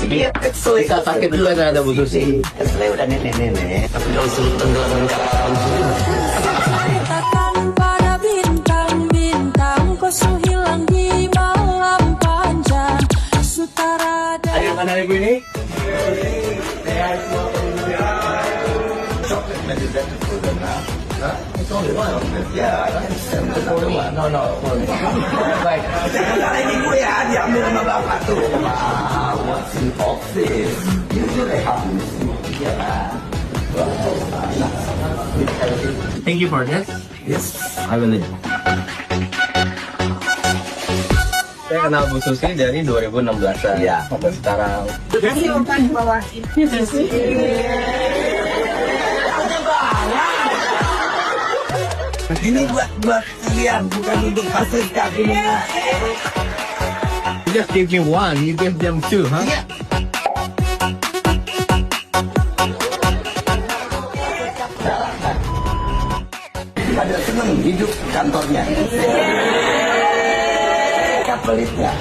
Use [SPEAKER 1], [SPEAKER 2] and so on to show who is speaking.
[SPEAKER 1] Dia kesel.
[SPEAKER 2] Kita sakit juga kan ada Bu Susi.
[SPEAKER 1] Kesel udah nenek-nenek. Tapi kalau suruh tenggelam ke alam sini.
[SPEAKER 3] Katakan pada bintang-bintang, kau hilang di malam panjang. Sutradara.
[SPEAKER 2] Ayo mana ibu ini?
[SPEAKER 1] Chocolate maybe better for them now. Huh? It's only one of them. Yeah, I understand. It's only one.
[SPEAKER 2] No. Baik.
[SPEAKER 1] Sekarang ini gue ya diambil sama bapak tuh. Wow, what's in office? Usually happens. Yeah.
[SPEAKER 2] Thank you for this.
[SPEAKER 1] Yes.
[SPEAKER 2] I will. Saya kenal Bu Susi dari 2016-an.
[SPEAKER 1] Iya.
[SPEAKER 2] Sampai sekarang.
[SPEAKER 1] Ini buat kalian, bukan untuk fasilitas ini.
[SPEAKER 2] You just give me one, you give them two, huh?
[SPEAKER 1] Iya. Pada senang hidup kantornya. Kapelitnya.